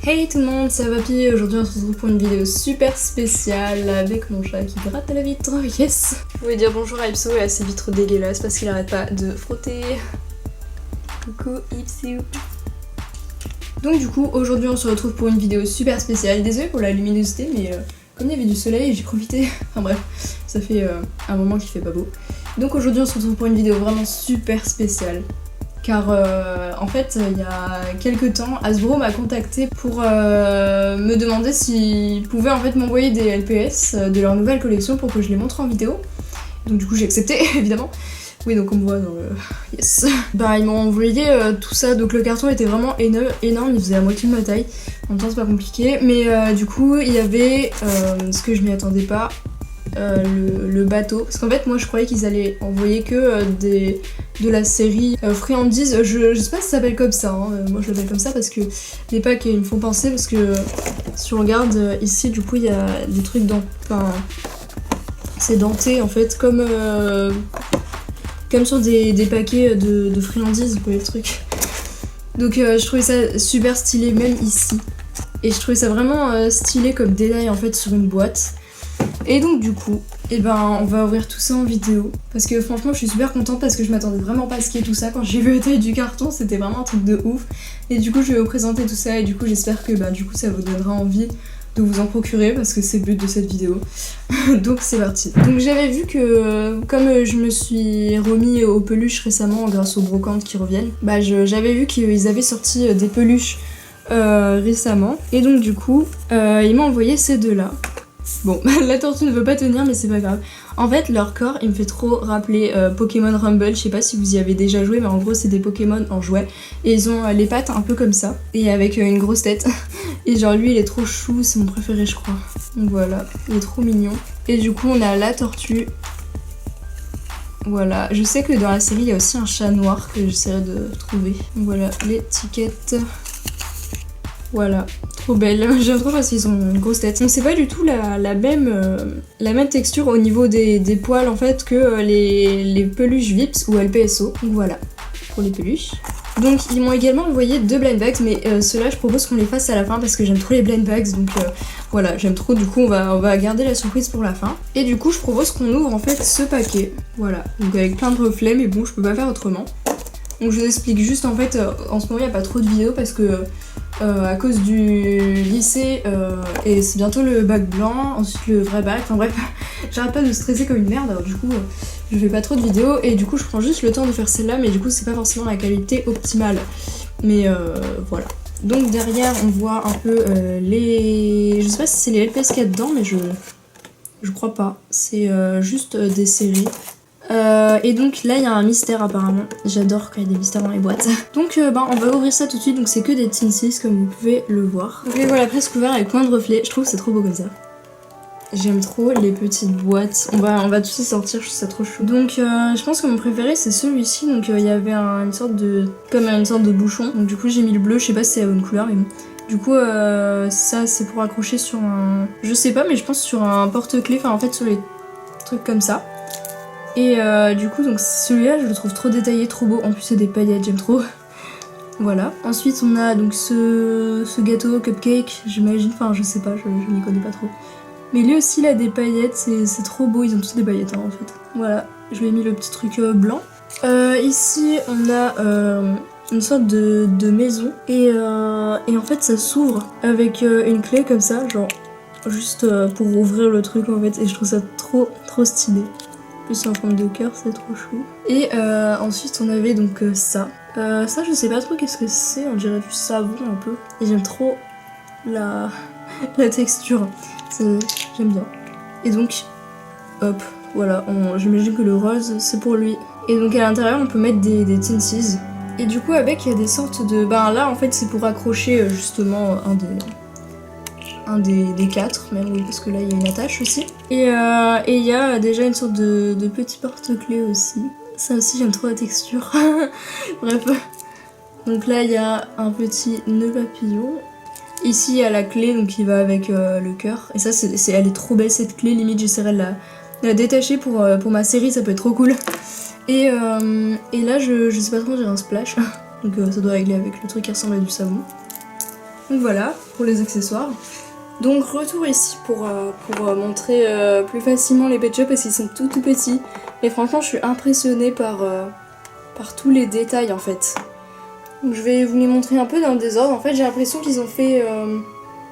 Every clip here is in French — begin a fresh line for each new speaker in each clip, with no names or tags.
Hey tout le monde, c'est Vapi. Aujourd'hui on se retrouve pour une vidéo super spéciale avec mon chat qui gratte à la vitre, yes. Je voulais dire bonjour à Ipso et à ses vitres dégueulasses parce qu'il arrête pas de frotter. Coucou Ipso. Donc du coup aujourd'hui on se retrouve pour une vidéo super spéciale. Désolée pour la luminosité mais comme il y avait du soleil j'ai profité. Enfin bref, ça fait un moment qu'il fait pas beau. Donc aujourd'hui on se retrouve pour une vidéo vraiment super spéciale. Car en fait, il y a quelques temps, Hasbro m'a contacté pour me demander s'ils pouvaient en fait m'envoyer des LPS de leur nouvelle collection pour que je les montre en vidéo. Donc du coup j'ai accepté évidemment. Oui, donc on me voit dans le... Yes. Bah ils m'ont envoyé tout ça, donc le carton était vraiment énorme, il faisait la moitié de ma taille. En même temps c'est pas compliqué, mais du coup il y avait ce que je m'y attendais pas. Le bateau, parce qu'en fait moi je croyais qu'ils allaient envoyer que de la série friandises, je sais pas si ça s'appelle comme ça, hein. Moi je l'appelle comme ça parce que les packs ils me font penser, parce que si on regarde ici du coup il y a des trucs dans... Enfin c'est denté en fait comme sur des paquets de friandises, vous voyez le truc. Donc je trouvais ça super stylé même ici, et je trouvais ça vraiment stylé comme détail en fait sur une boîte. Et donc du coup, on va ouvrir tout ça en vidéo. Parce que franchement je suis super contente parce que je m'attendais vraiment pas à ce qu'il y ait tout ça. Quand j'ai vu la taille du carton, c'était vraiment un truc de ouf. Et du coup je vais vous présenter tout ça et du coup j'espère que du coup ça vous donnera envie de vous en procurer parce que c'est le but de cette vidéo. Donc c'est parti. Donc j'avais vu que comme je me suis remis aux peluches récemment grâce aux brocantes qui reviennent, j'avais vu qu'ils avaient sorti des peluches récemment. Et donc du coup ils m'ont envoyé ces deux là. Bon, la tortue ne veut pas tenir mais c'est pas grave. En fait leur corps il me fait trop rappeler Pokémon Rumble, je sais pas si vous y avez déjà joué mais en gros c'est des Pokémon en jouet. Et ils ont les pattes un peu comme ça et avec une grosse tête. Et genre lui il est trop chou, c'est mon préféré je crois. Donc voilà, il est trop mignon. Et du coup on a la tortue. Voilà, je sais que dans la série il y a aussi un chat noir que j'essaierai de trouver. Donc voilà, l'étiquette. Voilà, trop belle. J'aime trop parce qu'ils ont une grosse tête. Donc c'est pas du tout la même texture au niveau des poils en fait que les peluches Vips ou LPSO. Donc voilà, pour les peluches. Donc ils m'ont également envoyé 2 blind bags, mais ceux-là je propose qu'on les fasse à la fin parce que j'aime trop les blind bags. Donc voilà, j'aime trop, du coup on va garder la surprise pour la fin. Et du coup je propose qu'on ouvre en fait ce paquet. Voilà, donc avec plein de reflets, mais bon je peux pas faire autrement. Donc je vous explique juste en fait, en ce moment il n'y a pas trop de vidéos parce que à cause du lycée et c'est bientôt le bac blanc, ensuite le vrai bac, enfin bref, j'arrête pas de stresser comme une merde, alors du coup je fais pas trop de vidéos et du coup je prends juste le temps de faire celle-là, mais du coup c'est pas forcément la qualité optimale, mais voilà. Donc derrière on voit un peu les... Je sais pas si c'est les LPS qu'il y a dedans, mais je crois pas, c'est juste des séries. Et donc là il y a un mystère apparemment, j'adore quand il y a des mystères dans les boîtes. Donc on va ouvrir ça tout de suite, donc c'est que des Tinsis comme vous pouvez le voir. Donc les voilà presque ouverts avec plein de reflets, je trouve que c'est trop beau comme ça. J'aime trop les petites boîtes, on va tous les sortir, je trouve ça trop chou. Donc je pense que mon préféré c'est celui-ci, donc il y avait une sorte de bouchon, donc du coup j'ai mis le bleu, je sais pas si c'est la bonne couleur mais bon. Du coup ça c'est pour accrocher sur un... Je sais pas mais je pense sur un porte-clés, enfin en fait sur les trucs comme ça. Et du coup donc celui-là je le trouve trop détaillé, trop beau, en plus c'est des paillettes, j'aime trop. Voilà. Ensuite on a donc ce gâteau cupcake, j'imagine, enfin je sais pas, je n'y connais pas trop. Mais lui aussi il a des paillettes, c'est trop beau, ils ont tous des paillettes hein, en fait. Voilà, je lui ai mis le petit truc blanc. Ici on a une sorte de maison et en fait ça s'ouvre avec une clé comme ça, genre juste pour ouvrir le truc en fait, et je trouve ça trop stylé. Plus en forme de cœur, c'est trop chou. Et ensuite on avait donc ça. Ça je sais pas trop qu'est-ce que c'est, on dirait du savon un peu. Et j'aime trop la texture, j'aime bien. Et donc, hop, voilà, j'imagine que le rose c'est pour lui. Et donc à l'intérieur on peut mettre des Tinsies. Et du coup avec il y a des sortes de... là en fait c'est pour accrocher justement un des 4, même oui, parce que là il y a une attache aussi. Et il y a déjà une sorte de petit porte-clés aussi. Ça aussi j'aime trop la texture. Bref. Donc là il y a un petit nœud papillon. Ici il y a la clé donc qui va avec le cœur. Et ça elle est trop belle cette clé, limite j'essaierai de la détacher pour ma série, ça peut être trop cool. Et là je sais pas trop, j'ai un splash. Donc ça doit régler avec le truc qui ressemble à du savon. Donc voilà pour les accessoires. Donc retour ici pour montrer plus facilement les Pet Shop parce qu'ils sont tout petits. Et franchement je suis impressionnée par tous les détails en fait. Donc je vais vous les montrer un peu dans le désordre. En fait j'ai l'impression qu'ils ont fait...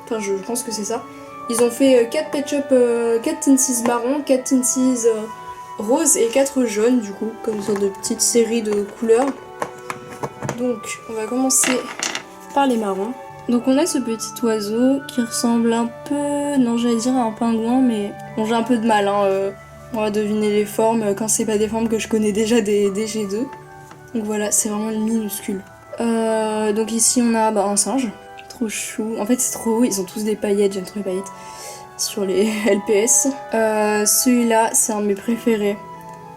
Enfin je pense que c'est ça. Ils ont fait 4 Pet Shop, 4 Tinsies marron, 4 Tinsies rose et 4 jaunes du coup. Comme une sorte de petite série de couleurs. Donc on va commencer par les marrons. Donc on a ce petit oiseau qui ressemble un peu, non j'allais dire à un pingouin, mais bon j'ai un peu de mal, hein, on va deviner les formes quand c'est pas des formes que je connais déjà des G2. Donc voilà, c'est vraiment minuscule. Donc ici on a un singe, trop chou, en fait c'est trop beau, ils ont tous des paillettes, j'aime trop les paillettes sur les LPS. Celui-là c'est un de mes préférés,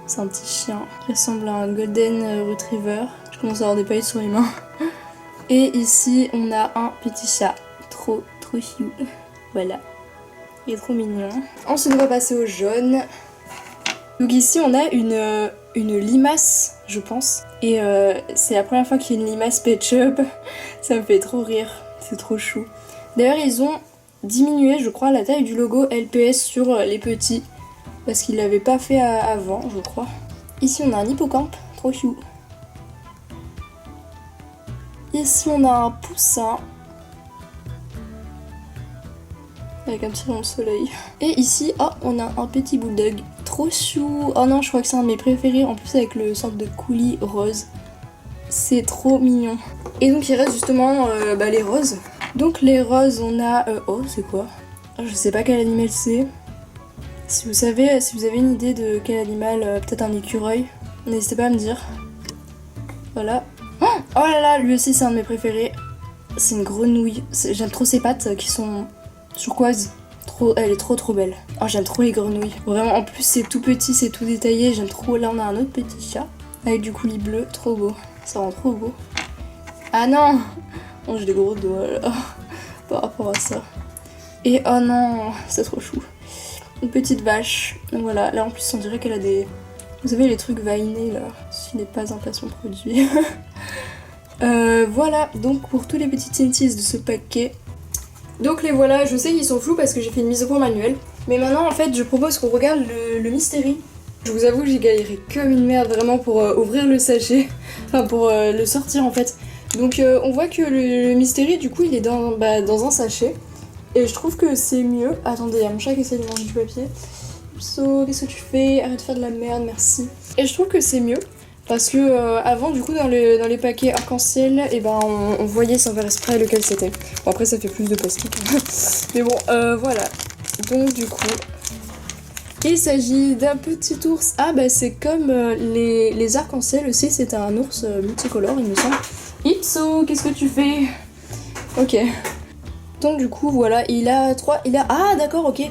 c'est un petit chien qui ressemble à un Golden Retriever. Je commence à avoir des paillettes sur les mains. Et ici on a un petit chat, trop chou, voilà, il est trop mignon. Ensuite on va passer au jaune. Donc ici on a une limace je pense, et c'est la première fois qu'il y a une limace Pet Shop, ça me fait trop rire, c'est trop chou. D'ailleurs ils ont diminué je crois la taille du logo LPS sur les petits, parce qu'ils l'avaient pas fait avant je crois. Ici on a un hippocampe, trop chou. Ici on a un poussin avec un petit rayon de soleil. Et ici, oh, on a un petit bulldog, trop chou. Oh non, je crois que c'est un de mes préférés, en plus avec le sorte de coulis rose. C'est trop mignon. Et donc il reste justement les roses. Donc les roses, on a... oh, c'est quoi? Je sais pas quel animal c'est. Si vous avez une idée de quel animal, peut-être un écureuil, n'hésitez pas à me dire. Voilà. Oh là là, lui aussi c'est un de mes préférés. C'est une grenouille. J'aime trop ses pattes qui sont turquoises. Elle est trop belle. Oh j'aime trop les grenouilles. Vraiment en plus c'est tout petit, c'est tout détaillé. J'aime trop. Là on a un autre petit chat avec du coulis bleu. Trop beau. Ça rend trop beau. Ah non. Oh j'ai des gros doigts là. Par rapport à ça. Et oh non, c'est trop chou. Une petite vache. Donc voilà, là en plus on dirait qu'elle a des... Vous savez les trucs veinés là. Ce n'est pas un placement produit. Voilà, donc pour tous les petits tinties de ce paquet. Donc les voilà, je sais qu'ils sont flous parce que j'ai fait une mise au point manuelle. Mais maintenant en fait je propose qu'on regarde le Mystery. Je vous avoue que j'ai galéré comme une merde vraiment pour ouvrir le sachet. Enfin pour le sortir en fait. Donc on voit que le Mystery du coup il est dans un sachet. Et je trouve que c'est mieux. Attendez, il y a mon chat qui essaie de manger du papier. So, qu'est-ce que tu fais? Arrête de faire de la merde, merci. Et je trouve que c'est mieux. Parce que avant du coup dans les paquets arc-en-ciel et on voyait sans faire exprès lequel c'était. Bon après ça fait plus de plastique. Mais bon voilà. Donc du coup il s'agit d'un petit ours. Ah bah c'est comme les arc-en-ciel aussi, c'est un ours multicolore il me semble. Ipso, qu'est-ce que tu fais? Ok. Donc du coup voilà, ah d'accord ok.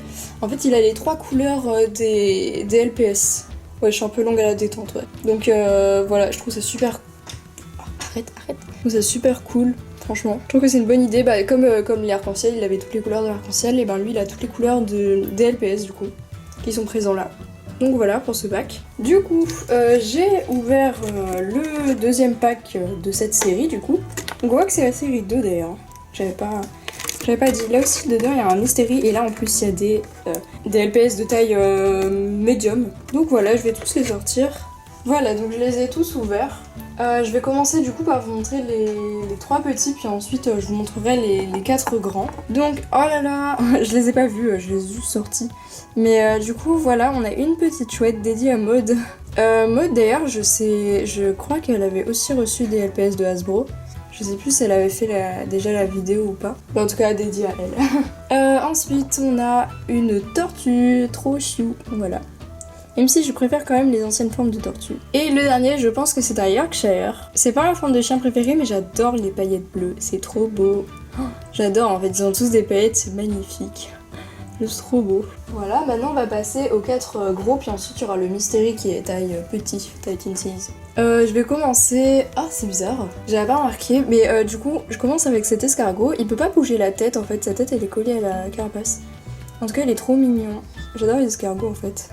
En fait il a les 3 couleurs des LPS. Ouais, je suis un peu longue à la détente, ouais. Donc voilà, je trouve ça super... Oh, arrête. Je trouve ça super cool, franchement. Je trouve que c'est une bonne idée. Comme les arc-en-ciel, il avait toutes les couleurs de l'arc-en-ciel, et lui il a toutes les couleurs des LPS du coup, qui sont présents là. Donc voilà pour ce pack. Du coup, j'ai ouvert le deuxième pack de cette série du coup. Donc on voit que c'est la série 2 d'ailleurs. J'avais pas dit. Là aussi dedans il y a un Mystery et là en plus il y a des LPS de taille médium. Donc voilà, je vais tous les sortir. Voilà, donc je les ai tous ouverts. Je vais commencer du coup par vous montrer les 3 petits, puis ensuite je vous montrerai les 4 grands. Donc oh là là, je les ai pas vus, je les ai juste sortis. Du coup voilà, on a une petite chouette dédiée à Maud. Maud d'ailleurs, je crois qu'elle avait aussi reçu des LPS de Hasbro. Je sais plus si elle avait fait déjà la vidéo ou pas. Mais en tout cas, dédiée à elle. Ensuite, on a une tortue, trop chou, voilà. Même si je préfère quand même les anciennes formes de tortue. Et le dernier, je pense que c'est un Yorkshire. C'est pas ma forme de chien préférée, mais j'adore les paillettes bleues. C'est trop beau. Oh, j'adore, en fait, ils ont tous des paillettes, c'est magnifique. C'est trop beau. Voilà, maintenant on va passer aux 4 gros, puis ensuite il y aura le Mystery qui est taille petit, taille Tinsies. Je vais commencer... Ah, c'est bizarre, j'avais pas remarqué, mais du coup, je commence avec cet escargot. Il peut pas bouger la tête, en fait, sa tête elle est collée à la carapace. En tout cas, il est trop mignon. J'adore les escargots, en fait.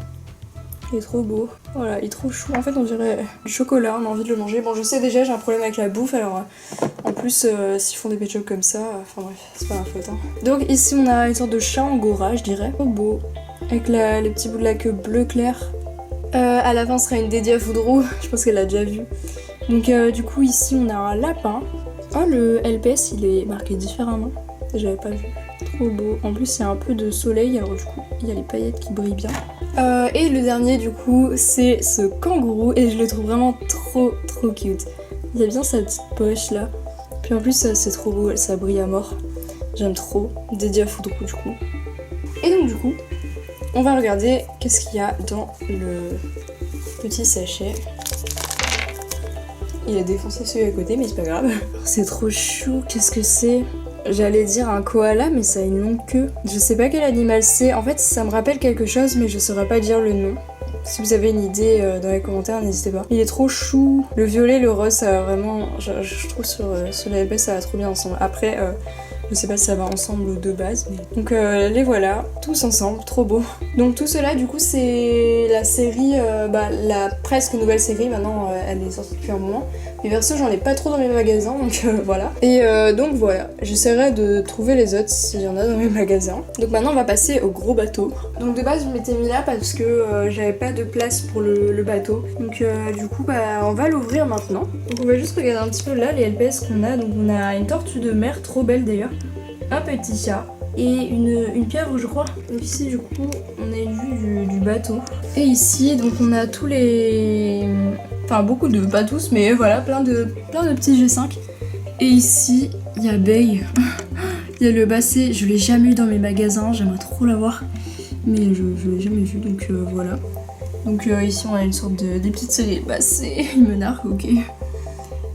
Il est trop beau. Voilà, il est trop chou. En fait, on dirait du chocolat, on a envie de le manger. Bon, je sais déjà, j'ai un problème avec la bouffe, alors en plus, s'ils font des pet shops comme ça, enfin bref, c'est pas ma faute. Hein. Donc ici, on a une sorte de chat angora, je dirais. Trop beau. Avec les petits bouts de la queue bleu clair. À la fin, ce sera une dédiée à Foudrou. Je pense qu'elle l'a déjà vu. Donc du coup, ici, on a un lapin. Oh, le LPS, il est marqué différemment. J'avais pas vu. Trop beau. En plus, il y a un peu de soleil, alors du coup, il y a les paillettes qui brillent bien. Et le dernier, du coup, c'est ce kangourou et je le trouve vraiment trop cute. Il a bien sa petite poche là. Puis en plus, c'est trop beau, ça brille à mort. J'aime trop. Dédié à Foudrou, du coup. Et donc, du coup, on va regarder qu'est-ce qu'il y a dans le petit sachet. Il a défoncé celui à côté, mais c'est pas grave. C'est trop chou, qu'est-ce que c'est? J'allais dire un koala, mais ça a une longue queue. Je sais pas quel animal c'est. En fait, ça me rappelle quelque chose, mais je saurais pas dire le nom. Si vous avez une idée dans les commentaires, n'hésitez pas. Il est trop chou. Le violet, le rose, ça va vraiment... Je trouve sur la LP, ça va trop bien ensemble. Après, je sais pas si ça va ensemble de base. Mais... Donc les voilà, tous ensemble, trop beau. Donc tout cela, du coup, c'est la série, la presque nouvelle série. Maintenant, elle est sortie depuis un moment. Mais perso, j'en ai pas trop dans mes magasins, donc voilà. Et donc voilà, j'essaierai de trouver les autres s'il y en a dans mes magasins. Donc maintenant, on va passer au gros bateau. Donc de base, je m'étais mis là parce que j'avais pas de place pour le bateau. Donc du coup, on va l'ouvrir maintenant. Donc on va juste regarder un petit peu là les LPS qu'on a. Donc on a une tortue de mer, trop belle d'ailleurs. Un petit chat. Et une pieuvre, je crois. Donc ici, du coup, on a une vue du bateau. Et ici, donc on a tous les... Enfin, beaucoup de... Pas tous, mais voilà, plein de petits G5. Et ici, il y a Bay. Il y a le basset. Je l'ai jamais eu dans mes magasins. J'aimerais trop l'avoir. Mais je l'ai jamais vu, donc voilà. Donc ici, on a une sorte des petites séries basset. Il me nargue, ok.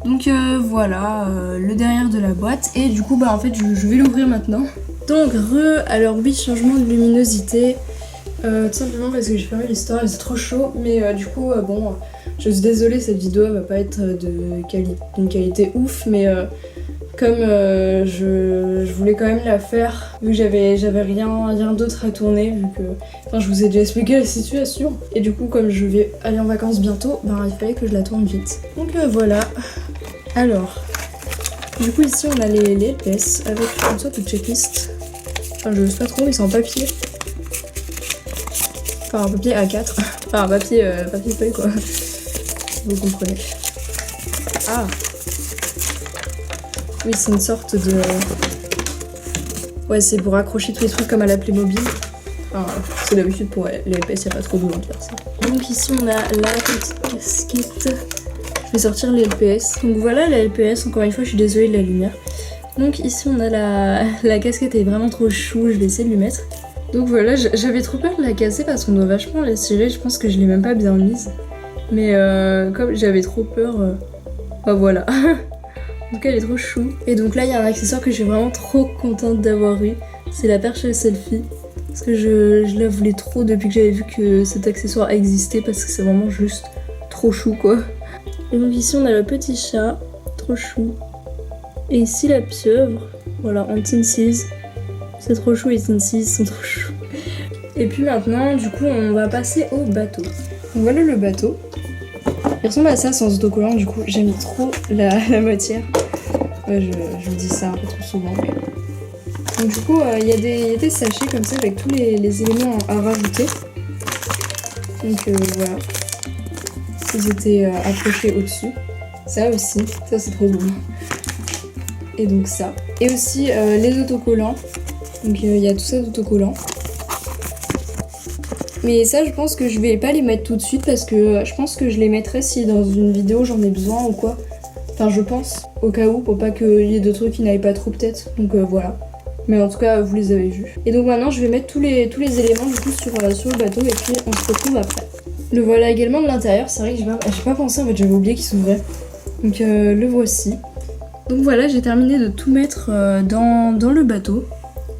Donc voilà, le derrière de la boîte. Et du coup, en fait, je vais l'ouvrir maintenant. Donc, alors oui, changement de luminosité. Tout simplement parce que j'ai fermé les stores et c'est trop chaud. Mais du coup, bon, je suis désolée, cette vidéo va pas être d'une qualité ouf. Mais comme je voulais quand même la faire, vu que j'avais rien d'autre à tourner, vu que... Enfin, je vous ai déjà expliqué la situation. Et du coup, comme je vais aller en vacances bientôt, il fallait que je la tourne vite. Donc voilà. Alors, du coup ici on a les LPS avec une sorte de checklist. Enfin je sais pas trop, ils sont en papier. Enfin un papier A4. Enfin un papier feuille quoi. Vous comprenez. Ah oui, c'est une sorte de... Ouais, c'est pour accrocher tous les trucs comme à la Playmobil. Enfin, c'est d'habitude pour les LPS, y a pas trop besoin de faire ça. Donc ici on a la petite casquette. Je vais sortir les LPS. Donc voilà la LPS, encore une fois je suis désolée de la lumière. Donc ici on a la casquette, elle est vraiment trop chou, je vais essayer de lui mettre. Donc voilà, j'avais trop peur de la casser parce qu'on doit vachement la tirer, je pense que je l'ai même pas bien mise. Mais comme j'avais trop peur, voilà. En tout cas elle est trop chou. Et donc là il y a un accessoire que je suis vraiment trop contente d'avoir eu. C'est la perche selfie. Parce que je la voulais trop depuis que j'avais vu que cet accessoire existait parce que c'est vraiment juste trop chou quoi. Et donc ici on a le petit chat, trop chou. Et ici la pieuvre, voilà, en Tinsies. C'est trop chou, les Tinsies sont trop chou. Et puis maintenant, du coup, on va passer au bateau. Donc voilà le bateau. Il ressemble à ça sans autocollant, du coup j'aime trop la matière. Ouais, je vous dis ça un peu trop souvent. Mais... Donc du coup, il y a des sachets comme ça avec tous les éléments à rajouter. Donc voilà. Ils étaient accrochés au-dessus. Ça aussi, ça c'est trop beau. Et donc ça. Et aussi les autocollants. Donc il y a tout ça d'autocollants. Mais ça je pense que je vais pas les mettre tout de suite parce que je pense que je les mettrai si dans une vidéo j'en ai besoin ou quoi. Enfin je pense, au cas où, pour pas qu'il y ait de trucs qui n'aillent pas trop peut-être. Donc voilà. Mais en tout cas vous les avez vus. Et donc maintenant je vais mettre tous les éléments du coup sur le bateau et puis on se retrouve après. Le voilà également de l'intérieur, c'est vrai que j'ai pas pensé en fait, j'avais oublié qu'il s'ouvrait. Donc le voici. Donc voilà, j'ai terminé de tout mettre dans le bateau.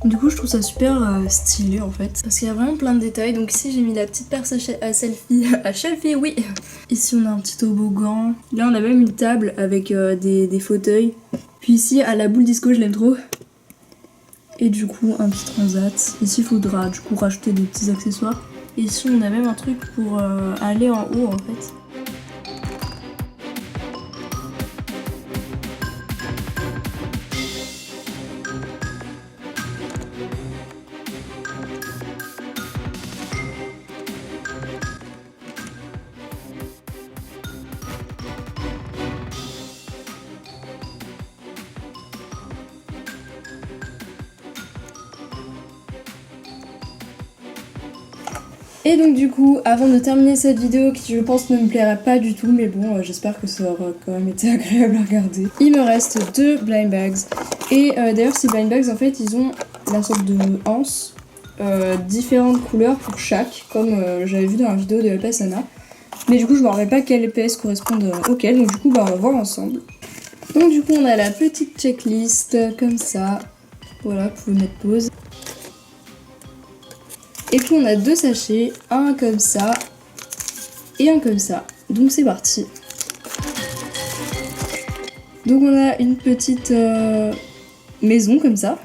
Du coup je trouve ça super stylé en fait. Parce qu'il y a vraiment plein de détails. Donc ici j'ai mis la petite perce à selfie. À selfie, oui. Ici on a un petit toboggan. Là on a même une table avec des fauteuils. Puis ici à la boule disco, je l'aime trop. Et du coup un petit transat. Ici il faudra du coup rajouter des petits accessoires. Et ici on a même un truc pour aller en haut en fait. Et donc du coup, avant de terminer cette vidéo qui je pense ne me plairait pas du tout, mais bon, j'espère que ça aura quand même été agréable à regarder. Il me reste 2 blind bags. Et d'ailleurs ces blind bags en fait ils ont la sorte de anse, différentes couleurs pour chaque, comme j'avais vu dans la vidéo de LPSANA. Mais du coup je me rappelle pas quelle LPS correspondent auquel, donc du coup bah, on va voir ensemble. Donc du coup on a la petite checklist comme ça. Voilà, vous pouvez mettre pause. Et puis on a 2 sachets, un comme ça et un comme ça. Donc c'est parti. Donc on a une petite maison comme ça.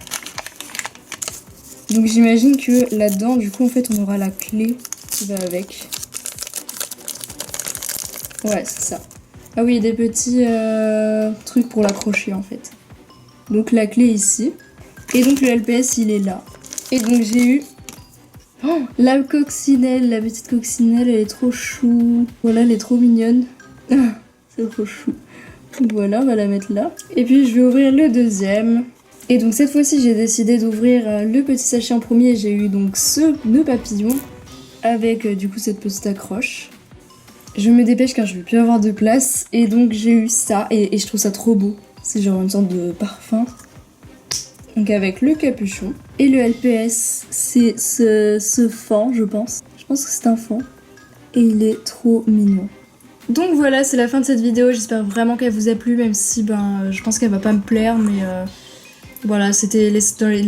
Donc j'imagine que là-dedans, du coup en fait on aura la clé qui va avec. Ouais, c'est ça. Ah oui, des petits trucs pour l'accrocher en fait. Donc la clé ici. Et donc le LPS il est là. Et donc j'ai eu oh, la coccinelle, la petite coccinelle, elle est trop chou. Voilà, elle est trop mignonne. C'est trop chou. Donc voilà, on va la mettre là. Et puis je vais ouvrir le deuxième. Et donc cette fois-ci, j'ai décidé d'ouvrir le petit sachet en premier. J'ai eu donc ce nœud papillon avec du coup cette petite accroche. Je me dépêche car je vais plus avoir de place. Et donc j'ai eu ça et je trouve ça trop beau. C'est genre une sorte de parfum. Donc avec le capuchon. Et le LPS, c'est ce fan, je pense. Je pense que c'est un fan. Et il est trop mignon. Donc voilà, c'est la fin de cette vidéo. J'espère vraiment qu'elle vous a plu, même si je pense qu'elle va pas me plaire. Mais voilà, c'était les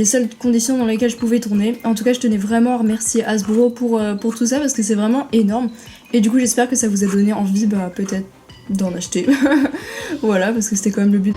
seules conditions dans lesquelles je pouvais tourner. En tout cas, je tenais vraiment à remercier Hasbro pour tout ça parce que c'est vraiment énorme. Et du coup, j'espère que ça vous a donné envie peut-être d'en acheter. Voilà, parce que c'était quand même le but.